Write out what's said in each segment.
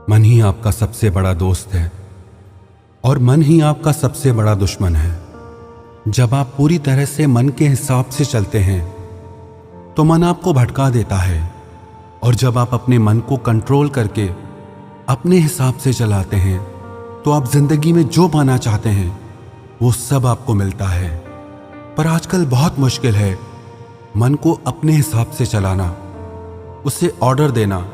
मन ही आपका सबसे बड़ा दोस्त है और मन ही आपका सबसे बड़ा दुश्मन है। जब आप पूरी तरह से मन के हिसाब से चलते हैं तो मन आपको भटका देता है, और जब आप अपने मन को कंट्रोल करके अपने हिसाब से चलाते हैं तो आप जिंदगी में जो पाना चाहते हैं वो सब आपको मिलता है। पर आजकल बहुत मुश्किल है मन को अपने हिसाब से चलाना, उसे ऑर्डर देना।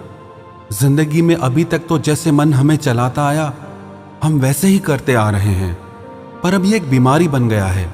जिंदगी में अभी तक तो जैसे मन हमें चलाता आया हम वैसे ही करते आ रहे हैं, पर अब ये एक बीमारी बन गया है।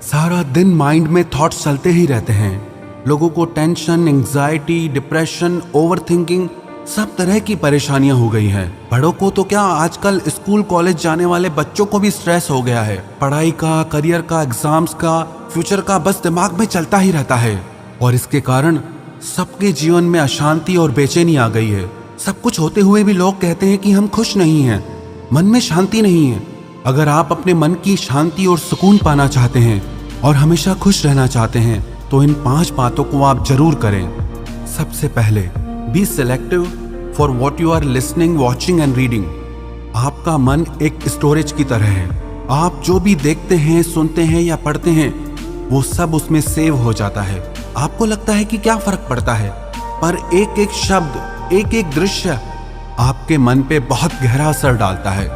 सारा दिन माइंड में थॉट्स चलते ही रहते हैं। लोगों को टेंशन, एंग्जाइटी, डिप्रेशन, ओवरथिंकिंग, सब तरह की परेशानियां हो गई हैं। बड़ों को तो क्या, आजकल स्कूल कॉलेज जाने वाले बच्चों को भी स्ट्रेस हो गया है। पढ़ाई का, करियर का, एग्जाम्स का, फ्यूचर का बस दिमाग में चलता ही रहता है, और इसके कारण सबके जीवन में अशांति और बेचैनी आ गई है। सब कुछ होते हुए भी लोग कहते हैं कि हम खुश नहीं हैं, मन में शांति नहीं है। अगर आप अपने मन की शांति और सुकून पाना चाहते हैं और हमेशा खुश रहना चाहते हैं तो इन 5 बातों को आप जरूर करें। सबसे पहले, be selective for what you are listening, watching and reading. आपका मन एक स्टोरेज की तरह है। आप जो भी देखते हैं, सुनते हैं या पढ़ते हैं वो सब उसमें सेव हो जाता है। आपको लगता है कि क्या फर्क पड़ता है, पर एक एक शब्द, एक एक दृश्य आपके मन पे बहुत गहरा असर डालता है।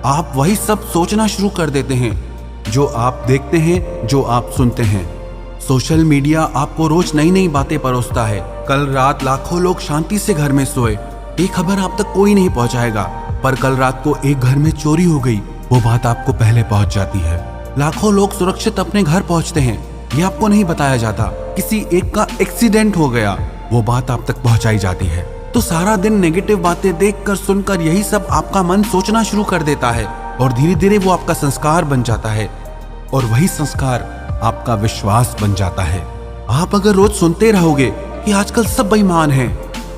आप वही सब सोचना शुरू कर देते हैं जो आप देखते हैं, जो आप सुनते हैं। सोशल मीडिया आपको रोज नई नई बातें परोसता है। कल रात लाखों लोग शांति से घर में सोए, ये खबर आप तक कोई नहीं पहुंचाएगा, पर कल रात को एक घर में चोरी हो गई, वो बात आपको पहले पहुंच जाती है। लाखों लोग सुरक्षित अपने घर पहुंचते हैं, ये आपको नहीं बताया जाता। किसी एक का एक्सीडेंट हो गया, वो बात आप तक पहुंचाई जाती है। तो सारा दिन नेगेटिव बातें देखकर, सुनकर यही सब आपका मन सोचना शुरू कर देता है, और धीरे धीरे वो आपका संस्कार बन जाता है, और वही संस्कार आपका विश्वास बन जाता है। आप अगर रोज सुनते रहोगे कि आजकल सब बेईमान हैं,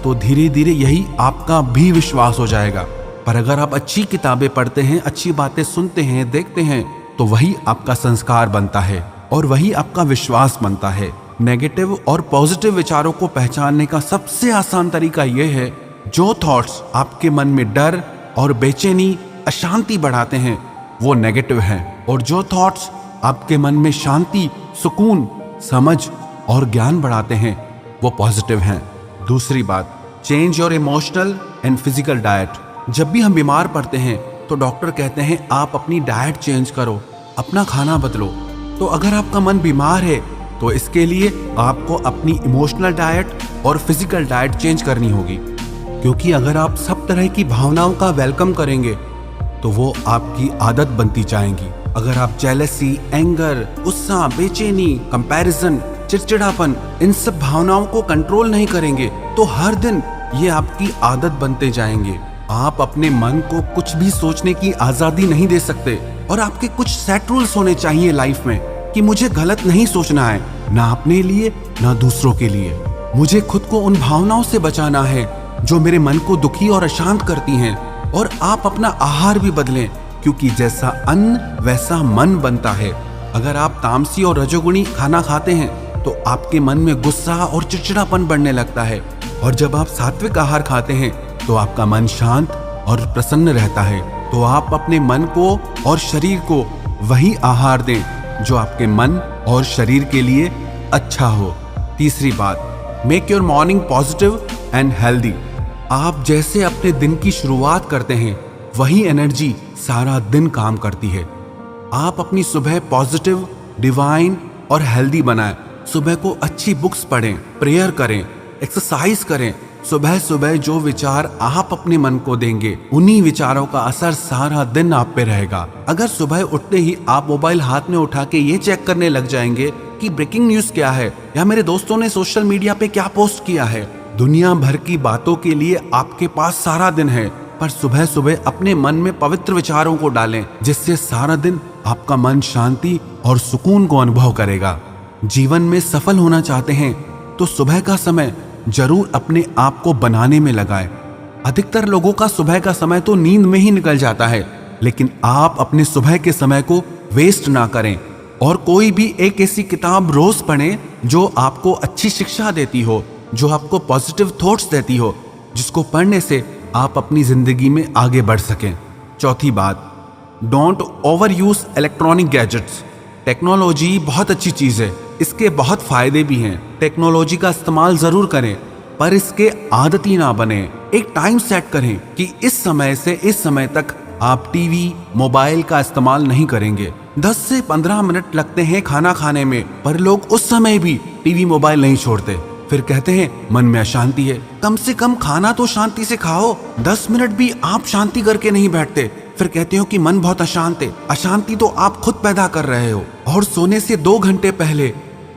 तो धीरे धीरे यही आपका भी विश्वास हो जाएगा। पर अगर आप अच्छी किताबें पढ़ते हैं, अच्छी बातें सुनते हैं, देखते हैं, तो वही आपका संस्कार बनता है और वही आपका विश्वास बनता है। नेगेटिव और पॉजिटिव विचारों को पहचानने का सबसे आसान तरीका यह है, जो थॉट्स आपके मन में डर और बेचैनी, अशांति बढ़ाते हैं वो नेगेटिव हैं, और जो थॉट्स आपके मन में शांति, सुकून, समझ और ज्ञान बढ़ाते हैं वो पॉजिटिव हैं। दूसरी बात, change your emotional and physical diet. जब भी हम बीमार पड़ते हैं तो डॉक्टर कहते हैं आप अपनी डाइट चेंज करो, अपना खाना बदलो। तो अगर आपका मन बीमार है तो इसके लिए आपको अपनी इमोशनल डाइट और फिजिकल डाइट चेंज करनी होगी, क्योंकि अगर आप सब तरह की भावनाओं का वेलकम करेंगे तो वो आपकी आदत बनती जाएंगी। अगर आप जेलसी, एंगर, गुस्सा, बेचैनी, कंपैरिजन, चिड़चिड़ापन, इन सब भावनाओं को कंट्रोल नहीं करेंगे तो हर दिन ये आपकी आदत बनते जाएंगे। आप अपने मन को कुछ भी सोचने की आजादी नहीं दे सकते, और आपके कुछ सेट रूल्स होने चाहिए लाइफ में कि मुझे गलत नहीं सोचना है, ना अपने लिए ना दूसरों के लिए। मुझे खुद को उन भावनाओं से बचाना है जो मेरे मन को दुखी और अशांत करती हैं। और आप अपना आहार भी बदलें, क्योंकि जैसा अन्न वैसा मन बनता है। अगर आप तामसी और रजोगुणी खाना खाते हैं तो आपके मन में गुस्सा और चिड़चिड़ापन बढ़ने लगता है, और जब आप सात्विक आहार खाते हैं तो आपका मन शांत और प्रसन्न रहता है। तो आप अपने मन को और शरीर को वही आहार दें जो आपके मन और शरीर के लिए अच्छा हो। तीसरी बात, make your morning positive and healthy. आप जैसे अपने दिन की शुरुआत करते हैं वही एनर्जी सारा दिन काम करती है। आप अपनी सुबह पॉजिटिव, डिवाइन और हेल्दी बनाएं। सुबह को अच्छी बुक्स पढ़ें, प्रेयर करें, एक्सरसाइज करें। सुबह सुबह जो विचार आप अपने मन को देंगे उन्हीं विचारों का असर सारा दिन आप पे रहेगा। अगर सुबह उठते ही आप मोबाइल हाथ में उठा के ये चेक करने लग जाएंगे कि ब्रेकिंग न्यूज क्या है या मेरे दोस्तों ने सोशल मीडिया पे क्या पोस्ट किया है, दुनिया भर की बातों के लिए आपके पास सारा दिन है। पर सुबह सुबह अपने मन में पवित्र विचारों को डालें, जिससे सारा दिन आपका मन शांति और सुकून को अनुभव करेगा। जीवन में सफल होना चाहते हैं तो सुबह का समय जरूर अपने आप को बनाने में लगाएं। अधिकतर लोगों का सुबह का समय तो नींद में ही निकल जाता है, लेकिन आप अपने सुबह के समय को वेस्ट ना करें, और कोई भी एक ऐसी किताब रोज पढ़ें जो आपको अच्छी शिक्षा देती हो, जो आपको पॉजिटिव थॉट्स देती हो, जिसको पढ़ने से आप अपनी जिंदगी में आगे बढ़ सकें। चौथी बात, don't over use electronic gadgets. Technology बहुत अच्छी चीज़ है, इसके बहुत फायदे भी हैं। टेक्नोलॉजी का इस्तेमाल ज़रूर करें, पर इसके आदती ना बने। एक टाइम सेट करें कि इस समय से इस समय तक आप टीवी, मोबाइल का इस्तेमाल नहीं करेंगे। 10 से 15 मिनट लगते हैं खाना खाने में, पर लोग उस समय भी टीवी, मोबाइल नहीं छोड़ते। फिर कहते हैं मन में अशांति है। कम से कम खाना तो शांति से खाओ। 10 मिनट भी आप शांति करके नहीं बैठते, फिर कहते हो कि मन बहुत अशांत है। अशांति तो आप खुद पैदा कर रहे हो। और सोने से 2 घंटे पहले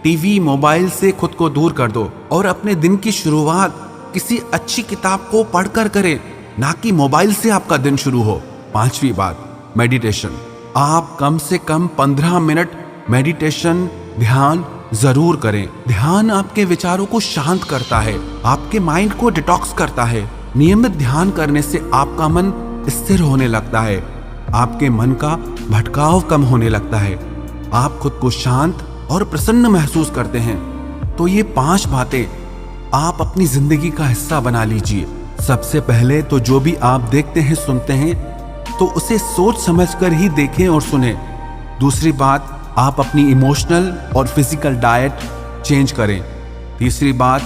टीवी, मोबाइल से खुद को दूर कर दो और अपने दिन की शुरुआत किसी अच्छी किताब को पढ़कर करें, ना कि मोबाइल से आपका दिन शुरू हो। 5वीं बात, मेडिटेशन। आप कम से कम 15 मिनट मेडिटेशन, ध्यान जरूर करें। ध्यान आपके विचारों को शांत करता है, आपके माइंड को डिटॉक्स करता है। नियमित ध्यान करने से आपका मन स्थिर होने लगता है, आपके मन का भटकाव कम होने लगता है, आप खुद को शांत और प्रसन्न महसूस करते हैं। तो ये 5 बातें आप अपनी जिंदगी का हिस्सा बना लीजिए। सबसे पहले तो जो भी आप देखते हैं, सुनते हैं, तो उसे सोच समझकर ही देखें और सुने। दूसरी बात, आप अपनी इमोशनल और फिजिकल डाइट चेंज करें। तीसरी बात,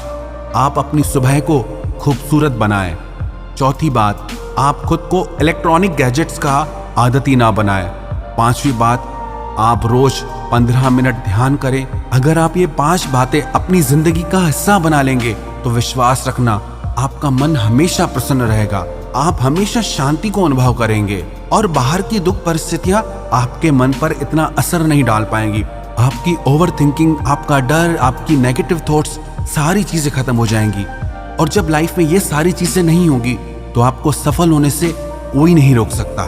आप अपनी सुबह को खूबसूरत बनाएं। चौथी बात, आप खुद को इलेक्ट्रॉनिक गैजेट्स का आदती ना बनाएं। 5वीं बात, आप रोज 15 मिनट ध्यान करें। अगर आप ये 5 बातें अपनी जिंदगी का हिस्सा बना लेंगे तो विश्वास रखना, आपका मन हमेशा प्रसन्न रहेगा, आप हमेशा शांति को अनुभव करेंगे और बाहर की दुख परिस्थितियां आपके मन पर इतना असर नहीं डाल पाएंगी। आपकी ओवर थिंकिंग, आपका डर, आपकी नेगेटिव थॉट्स, सारी चीजें खत्म हो जाएंगी। और जब लाइफ में ये सारी चीजें नहीं होगी तो आपको सफल होने से कोई नहीं रोक सकता।